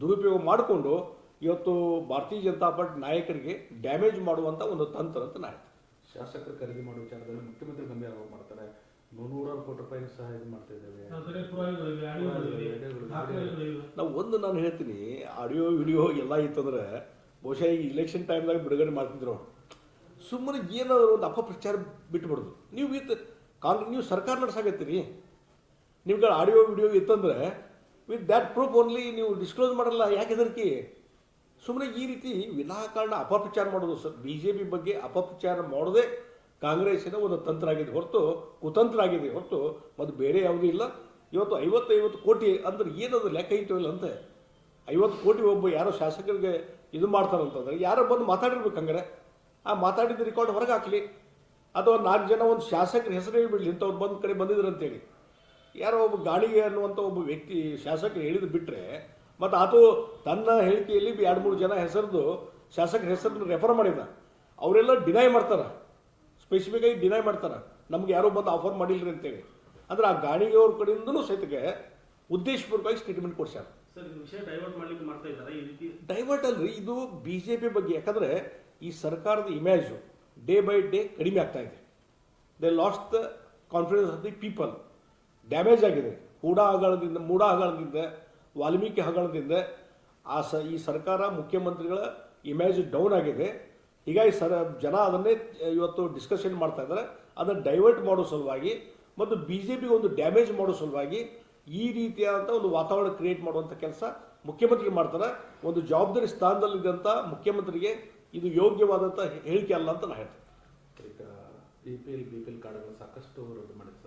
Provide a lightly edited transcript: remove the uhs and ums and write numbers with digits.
ದುರುಪಯೋಗ ಮಾಡಿಕೊಂಡು ಇವತ್ತು ಭಾರತೀಯ ಜನತಾ ಪಾರ್ಟಿ ನಾಯಕರಿಗೆ ಡ್ಯಾಮೇಜ್ ಮಾಡುವಂಥ ಒಂದು ತಂತ್ರ ಅಂತ ನಾನು ಹೇಳ್ತೀನಿ. ಶಾಸಕರು ಖರೀದಿ ಮಾಡೋ ವಿಚಾರದಲ್ಲಿ ಮುಖ್ಯಮಂತ್ರಿ ಗಂಭೀರ ಆರೋಪ ಮಾಡ್ತಾರೆ. 100 ಕೋಟಿ ರೂಪಾಯಿ ಸಹ ಇದು ಮಾಡ್ತಾ ಇದ್ದೇವೆ. ನಾನು ಹೇಳ್ತೀನಿ, ಆಡಿಯೋ ವಿಡಿಯೋ ಎಲ್ಲ ಇತ್ತಂದ್ರೆ ಬಹುಶಃ ಈ ಇಲೆಕ್ಷನ್ ಟೈಮ್ದಾಗ ಬಿಡುಗಡೆ ಮಾಡ್ತಿದ್ರು. ಸುಮ್ಮನೆ ಏನಾದ್ರು ಒಂದು ಅಪಪ್ರಚಾರ ಬಿಟ್ಟುಬಿಡೋದು. ನೀವು ಸರ್ಕಾರ ನಡೆಸಾಕತ್ತೀರಿ, ನಿಮ್ಗೆ ಆಡಿಯೋ ವಿಡಿಯೋ ಇತ್ತಂದ್ರೆ ವಿತ್ ದ್ಯಾಟ್ ಪ್ರೂಫ್ ಓನ್ಲಿ ನೀವು ಡಿಸ್ಕ್ಲೋಸ್ ಮಾಡಲ್ಲ. ಯಾಕೆ ಹೆದರಿಕೆ? ಸುಮ್ಮನೆ ಈ ರೀತಿ ವಿನಾಕಾರಣ ಅಪಪ್ರಚಾರ ಮಾಡೋದು. BJP ಬಗ್ಗೆ ಅಪಪ್ರಚಾರ ಮಾಡೋದೇ ಕಾಂಗ್ರೆಸ್ಸಿನ ಒಂದು ತಂತ್ರ ಆಗಿದೆ ಹೊರತು, ಕುತಂತ್ರ ಆಗಿದೆ ಹೊರತು ಮತ್ತು ಬೇರೆ ಯಾವುದೂ ಇಲ್ಲ. ಇವತ್ತು 50 ಕೋಟಿ ಅಂದ್ರೆ ಏನದು ಲೆಕ್ಕ ಇಟ್ಟಿಲ್ಲ ಅಂತೆ. 50 ಕೋಟಿ ಒಬ್ಬ ಯಾರೋ ಶಾಸಕರಿಗೆ ಇದು ಮಾಡ್ತಾರಂತಂದ್ರೆ ಯಾರೋ ಬಂದು ಮಾತಾಡಿರ್ಬೇಕು. ಹಂಗಾರೆ ಆ ಮಾತಾಡಿದ ರೆಕಾರ್ಡ್ ಹೊರಗೆ ಹಾಕಲಿ, ಅಥವಾ 4 ಜನ ಒಂದು ಶಾಸಕರ ಹೆಸರು ಹೇಳ್ಬಿಡ್ಲಿ ಇಂಥವ್ರು ಬಂದು ಕಡೆ ಬಂದಿದ್ರು ಅಂತೇಳಿ. ಯಾರೋ ಒಬ್ಬ ಗಾಳಿಗೆ ಅನ್ನುವಂಥ ಒಬ್ಬ ವ್ಯಕ್ತಿ ಶಾಸಕರು ಹೇಳಿದ್ ಬಿಟ್ಟರೆ, ಮತ್ತು ಆತು ತನ್ನ ಹೇಳಿಕೆಯಲ್ಲಿ 2-3 ಜನ ಹೆಸರದು ಶಾಸಕರ ಹೆಸರನ್ನು ರೆಫರ್ ಮಾಡಿದ. ಅವರೆಲ್ಲ ಡಿನೈ ಮಾಡ್ತಾರೆ, ಸ್ಪೆಸಿಫಿಕಾಗಿ ಡಿನೈ ಮಾಡ್ತಾರೆ, ನಮ್ಗೆ ಯಾರೋ ಬಂದು ಆಫರ್ ಮಾಡಿಲ್ರಿ ಅಂತೇಳಿ. ಅಂದ್ರೆ ಆ ಗಾಣಿಗೆ ಅವ್ರ ಕಡೆಯಿಂದನೂ ಸಹಿತಕ್ಕೆ ಉದ್ದೇಶಪೂರ್ವಕವಾಗಿ ಸ್ಟೇಟ್ಮೆಂಟ್ ಕೊಡ್ಸ್ಯಾರ. ಡೈವರ್ಟ್ ಅಲ್ರಿ, ಇದು BJP ಬಗ್ಗೆ. ಯಾಕಂದ್ರೆ ಈ ಸರ್ಕಾರದ ಇಮೇಜು ಡೇ ಬೈ ಡೇ ಕಡಿಮೆ ಆಗ್ತಾ ಇದೆ. They last the confidence of the people. Damage ಆಗಿದೆ. ಮೂಢ ಹಗರಣದಿಂದ ವಾಲ್ಮೀಕಿ ಹಗರಣದಿಂದ ಈ ಸರ್ಕಾರ, ಮುಖ್ಯಮಂತ್ರಿಗಳ ಇಮೇಜ್ ಡೌನ್ ಆಗಿದೆ. ಹೀಗಾಗಿ ಜನ ಅದನ್ನೇ ಇವತ್ತು ಡಿಸ್ಕಷನ್ ಮಾಡ್ತಾ ಇದ್ದಾರೆ. ಅದನ್ನು ಡೈವರ್ಟ್ ಮಾಡೋ ಸಲುವಾಗಿ ಮತ್ತು BJPಗೆ ಒಂದು ಡ್ಯಾಮೇಜ್ ಮಾಡೋ ಸಲುವಾಗಿ ಈ ರೀತಿಯಾದಂಥ ಒಂದು ವಾತಾವರಣ ಕ್ರಿಯೇಟ್ ಮಾಡುವಂಥ ಕೆಲಸ ಮುಖ್ಯಮಂತ್ರಿ ಮಾಡ್ತಾರೆ. ಒಂದು ಜವಾಬ್ದಾರಿ ಸ್ಥಾನದಲ್ಲಿದ್ದಂಥ ಮುಖ್ಯಮಂತ್ರಿಗೆ ಇದು ಯೋಗ್ಯವಾದಂಥ ಹೇಳಿಕೆ ಅಲ್ಲ ಅಂತ ನಾನು ಹೇಳ್ತೇನೆ. ಈಗ BPL ಕಾರ್ಡ್ಗಳು ಸಾಕಷ್ಟು ರದ್ದು ಮಾಡಿದೆ.